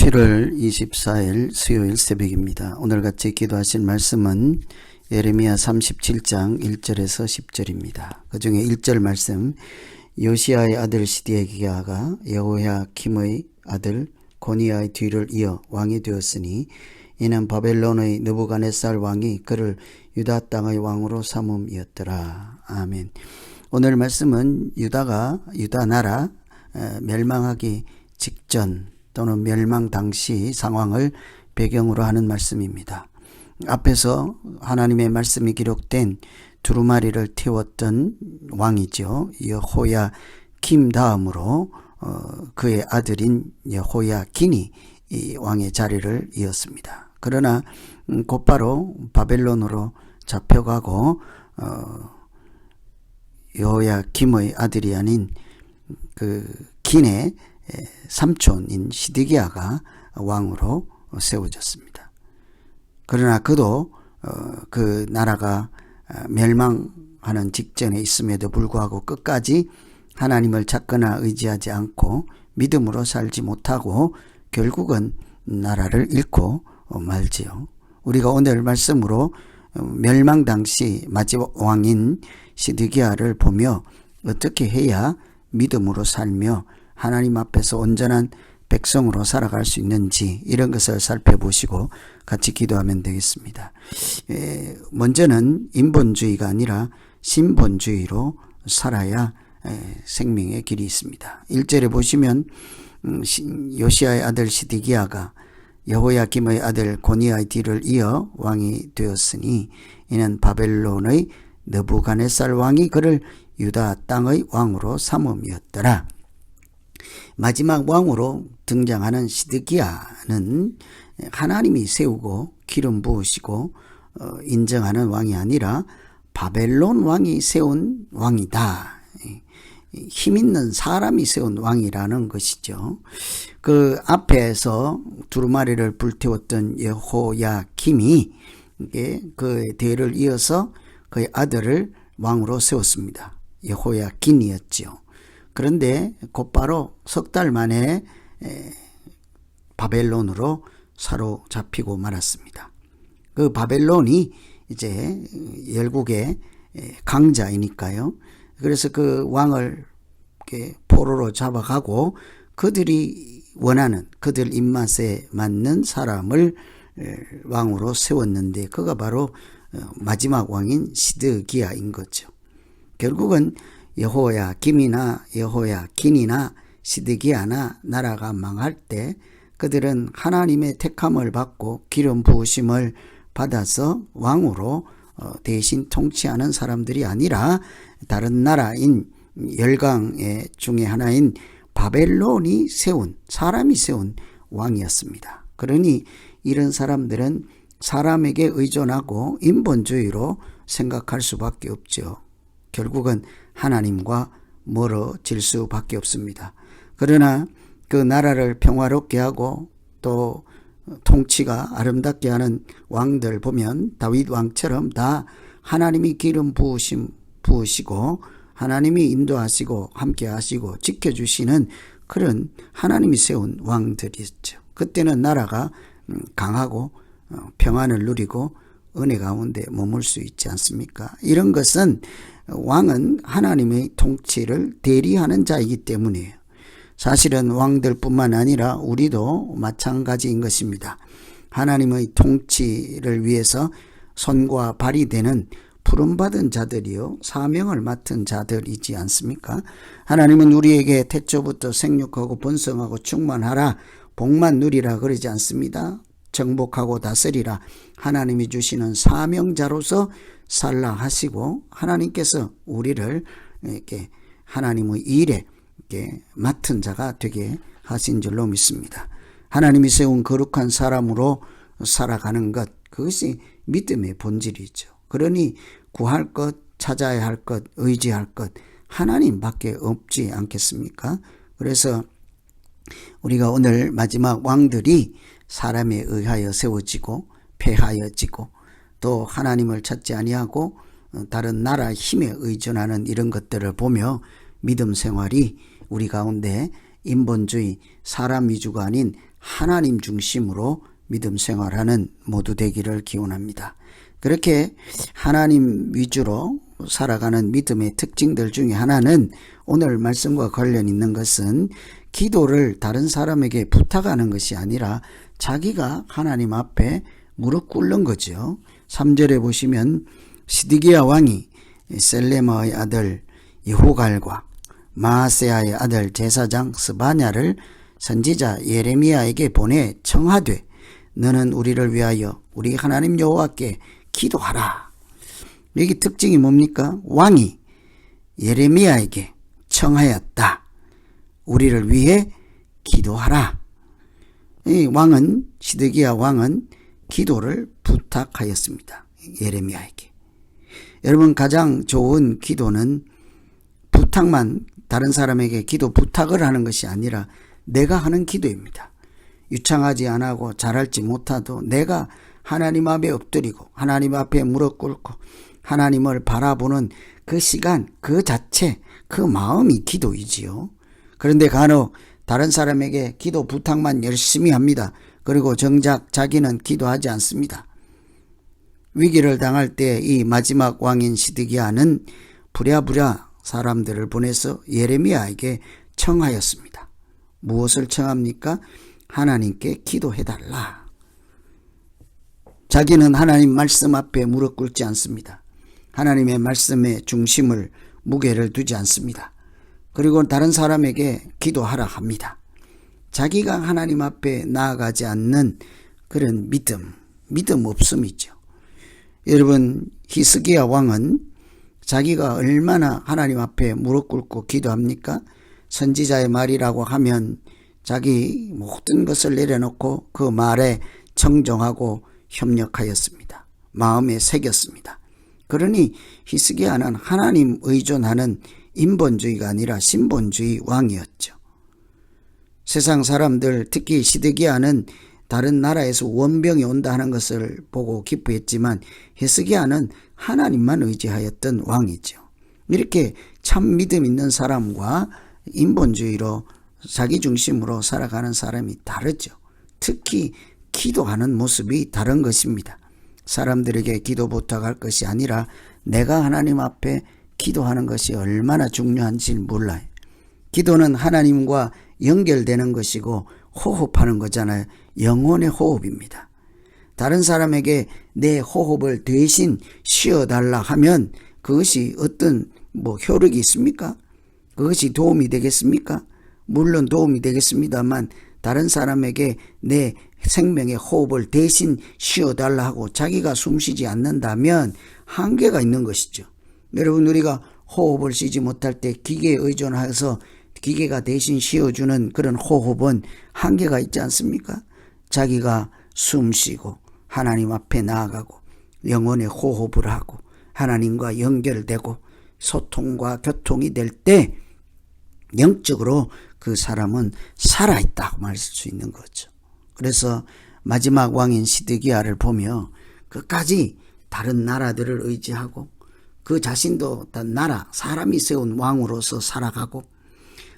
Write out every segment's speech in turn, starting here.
7월 24일 수요일 새벽입니다. 오늘 같이 기도하실 말씀은 예레미야 37장 1절에서 10절입니다. 그 중에 1절 말씀, 요시야의 아들 시드기야가 여호야김의 아들 고니야의 뒤를 이어 왕이 되었으니 이는 바벨론의 느부갓네살 왕이 그를 유다 땅의 왕으로 삼음이었더라. 아멘. 오늘 말씀은 유다 나라 멸망하기 직전 또는 멸망 당시 상황을 배경으로 하는 말씀입니다. 앞에서 하나님의 말씀이 기록된 두루마리를 태웠던 왕이죠. 여호야김 다음으로 그의 아들인 여호야긴이 이 왕의 자리를 이었습니다. 그러나 곧바로 바벨론으로 잡혀가고 여호야김의 아들이 아닌 그 긴의 삼촌인 시드기야가 왕으로 세워졌습니다. 그러나 그도 그 나라가 멸망하는 직전에 있음에도 불구하고 끝까지 하나님을 찾거나 의지하지 않고 믿음으로 살지 못하고 결국은 나라를 잃고 말지요. 우리가 오늘 말씀으로 멸망 당시 마지막 왕인 시드기야를 보며 어떻게 해야 믿음으로 살며 하나님 앞에서 온전한 백성으로 살아갈 수 있는지 이런 것을 살펴보시고 같이 기도하면 되겠습니다. 먼저는 인본주의가 아니라 신본주의로 살아야 생명의 길이 있습니다. 1절에 보시면 요시야의 아들 시드기야가 여호야김의 아들 고니야의 뒤를 이어 왕이 되었으니 이는 바벨론의 느부갓네살 왕이 그를 유다 땅의 왕으로 삼음이었더라. 마지막 왕으로 등장하는 시드기야는 하나님이 세우고 기름 부으시고 인정하는 왕이 아니라 바벨론 왕이 세운 왕이다. 힘있는 사람이 세운 왕이라는 것이죠. 그 앞에서 두루마리를 불태웠던 여호야김이 그의 뒤를 이어서 그의 아들을 왕으로 세웠습니다. 여호야긴이었죠. 그런데 곧바로 석 달 만에 바벨론으로 사로잡히고 말았습니다. 그 바벨론이 이제 열국의 강자이니까요. 그래서 그 왕을 포로로 잡아가고 그들이 원하는 그들 입맛에 맞는 사람을 왕으로 세웠는데 그가 바로 마지막 왕인 시드기야인 거죠. 결국은 여호야김이나 여호야긴이나 시드기야나 나라가 망할 때 그들은 하나님의 택함을 받고 기름 부으심을 받아서 왕으로 대신 통치하는 사람들이 아니라 다른 나라인 열강의 중에 하나인 바벨론이 세운 사람이 세운 왕이었습니다. 그러니 이런 사람들은 사람에게 의존하고 인본주의로 생각할 수밖에 없죠. 결국은 하나님과 멀어질 수밖에 없습니다. 그러나 그 나라를 평화롭게 하고 또 통치가 아름답게 하는 왕들 보면 다윗 왕처럼 다 하나님이 기름 부으시고 하나님이 인도하시고 함께 하시고 지켜주시는 그런 하나님이 세운 왕들이었죠. 그때는 나라가 강하고 평안을 누리고 은혜 가운데 머물 수 있지 않습니까? 이런 것은 왕은 하나님의 통치를 대리하는 자이기 때문이에요. 사실은 왕들뿐만 아니라 우리도 마찬가지인 것입니다. 하나님의 통치를 위해서 손과 발이 되는 부름받은 자들이요 사명을 맡은 자들이지 않습니까? 하나님은 우리에게 태초부터 생육하고 번성하고 충만하라 복만 누리라 그러지 않습니다. 정복하고 다스리라 하나님이 주시는 사명자로서 살라 하시고 하나님께서 우리를 이렇게 하나님의 일에 이렇게 맡은 자가 되게 하신 줄로 믿습니다. 하나님이 세운 거룩한 사람으로 살아가는 것 그것이 믿음의 본질이죠. 그러니 구할 것, 찾아야 할 것, 의지할 것 하나님밖에 없지 않겠습니까? 그래서 우리가 오늘 마지막 왕들이 사람에 의하여 세워지고 패하여지고 또 하나님을 찾지 아니하고 다른 나라 힘에 의존하는 이런 것들을 보며 믿음 생활이 우리 가운데 인본주의 사람 위주가 아닌 하나님 중심으로 믿음 생활하는 모두 되기를 기원합니다. 그렇게 하나님 위주로 살아가는 믿음의 특징들 중에 하나는 오늘 말씀과 관련 있는 것은 기도를 다른 사람에게 부탁하는 것이 아니라 자기가 하나님 앞에 무릎 꿇는 거죠. 3절에 보시면 시드기야 왕이 셀레마의 아들 여호갈과 마아세야의 아들 제사장 스바냐를 선지자 예레미야에게 보내 청하되 너는 우리를 위하여 우리 하나님 여호와께 기도하라. 여기 특징이 뭡니까? 왕이 예레미야에게 청하였다. 우리를 위해 기도하라. 이 왕은 시드기야 왕은 기도를 부탁하였습니다. 예레미야에게. 여러분, 가장 좋은 기도는 부탁만, 다른 사람에게 기도 부탁을 하는 것이 아니라 내가 하는 기도입니다. 유창하지 않고 잘할지 못하도 내가 하나님 앞에 엎드리고 하나님 앞에 무릎 꿇고 하나님을 바라보는 그 시간, 그 자체, 그 마음이 기도이지요. 그런데 간혹 다른 사람에게 기도 부탁만 열심히 합니다. 그리고 정작 자기는 기도하지 않습니다. 위기를 당할 때 이 마지막 왕인 시드기야는 부랴부랴 사람들을 보내서 예레미야에게 청하였습니다. 무엇을 청합니까? 하나님께 기도해달라. 자기는 하나님 말씀 앞에 무릎 꿇지 않습니다. 하나님의 말씀에 중심을, 무게를 두지 않습니다. 그리고 다른 사람에게 기도하라 합니다. 자기가 하나님 앞에 나아가지 않는 그런 믿음 없음이죠. 여러분, 히스기야 왕은 자기가 얼마나 하나님 앞에 무릎 꿇고 기도합니까? 선지자의 말이라고 하면 자기 모든 것을 내려놓고 그 말에 청종하고 협력하였습니다. 마음에 새겼습니다. 그러니 히스기야는 하나님 의존하는 인본주의가 아니라 신본주의 왕이었죠. 세상 사람들, 특히 시드기야는 다른 나라에서 원병이 온다 하는 것을 보고 기뻐했지만 히스기야는 하나님만 의지하였던 왕이죠. 이렇게 참 믿음 있는 사람과 인본주의로 자기 중심으로 살아가는 사람이 다르죠. 특히 기도하는 모습이 다른 것입니다. 사람들에게 기도 부탁할 것이 아니라 내가 하나님 앞에 기도하는 것이 얼마나 중요한지 몰라요. 기도는 하나님과 연결되는 것이고 호흡하는 거잖아요. 영혼의 호흡입니다. 다른 사람에게 내 호흡을 대신 쉬어달라 하면 그것이 어떤 효력이 있습니까? 그것이 도움이 되겠습니까? 물론 도움이 되겠습니다만 다른 사람에게 내 생명의 호흡을 대신 쉬어달라 하고 자기가 숨쉬지 않는다면 한계가 있는 것이죠. 여러분, 우리가 호흡을 쉬지 못할 때 기계에 의존해서 기계가 대신 쉬어주는 그런 호흡은 한계가 있지 않습니까? 자기가 숨쉬고 하나님 앞에 나아가고 영혼의 호흡을 하고 하나님과 연결되고 소통과 교통이 될 때 영적으로 그 사람은 살아있다고 말할 수 있는 거죠. 그래서 마지막 왕인 시드기야를 보며 끝까지 다른 나라들을 의지하고 그 자신도 나라, 사람이 세운 왕으로서 살아가고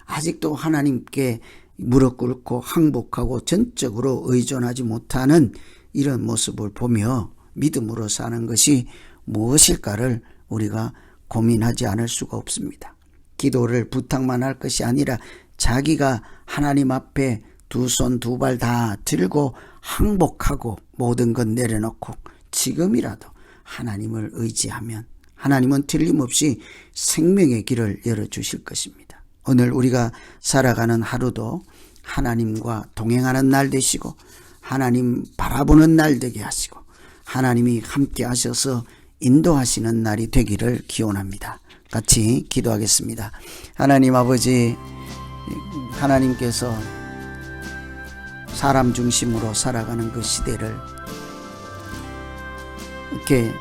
아직도 하나님께 무릎 꿇고 항복하고 전적으로 의존하지 못하는 이런 모습을 보며 믿음으로 사는 것이 무엇일까를 우리가 고민하지 않을 수가 없습니다. 기도를 부탁만 할 것이 아니라 자기가 하나님 앞에 두 손 두 발 다 들고 항복하고 모든 것 내려놓고 지금이라도 하나님을 의지하면 하나님은 틀림없이 생명의 길을 열어주실 것입니다. 오늘 우리가 살아가는 하루도 하나님과 동행하는 날 되시고 하나님 바라보는 날 되게 하시고 하나님이 함께 하셔서 인도하시는 날이 되기를 기원합니다. 같이 기도하겠습니다. 하나님 아버지, 하나님께서 사람 중심으로 살아가는 그 시대를 이렇게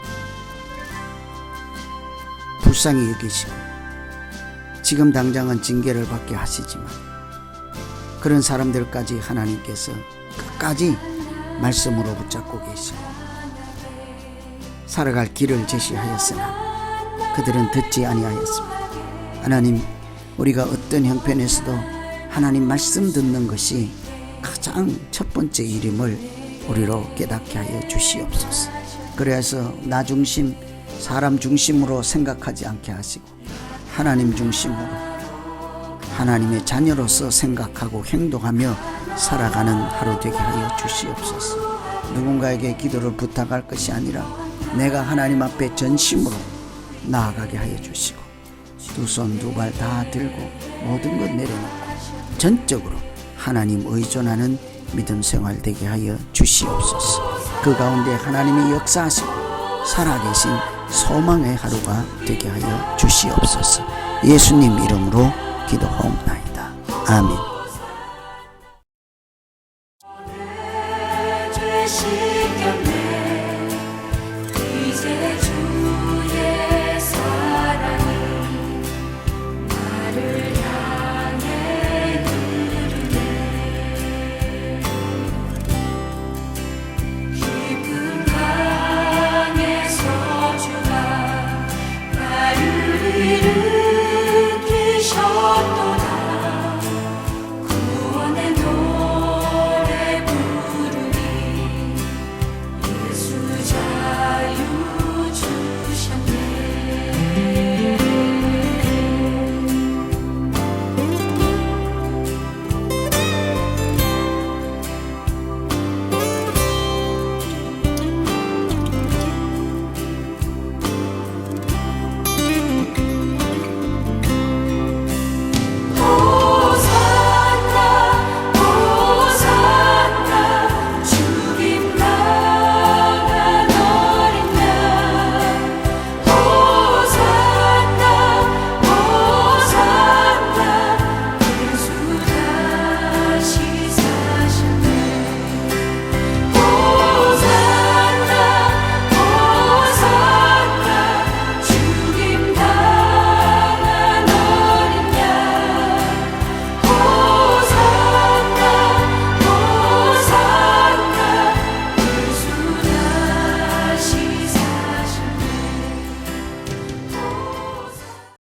불쌍히 여기시고 지금 당장은 징계를 받게 하시지만 그런 사람들까지 하나님께서 끝까지 말씀으로 붙잡고 계시고 살아갈 길을 제시하였으나 그들은 듣지 아니하였습니다. 하나님, 우리가 어떤 형편에서도 하나님 말씀 듣는 것이 가장 첫 번째 일임을 우리로 깨닫게 하여 주시옵소서. 그래서 나 중심, 사람 중심으로 생각하지 않게 하시고 하나님 중심으로 하나님의 자녀로서 생각하고 행동하며 살아가는 하루 되게 하여 주시옵소서. 누군가에게 기도를 부탁할 것이 아니라 내가 하나님 앞에 전심으로 나아가게 하여 주시고 두 손 두 발 다 들고 모든 것 내려놓고 전적으로 하나님 의존하는 믿음 생활 되게 하여 주시옵소서. 그 가운데 하나님이 역사하시고 살아계신 소망의 하루가 되게 하여 주시옵소서. 예수님 이름으로 기도하옵나이다. 아멘.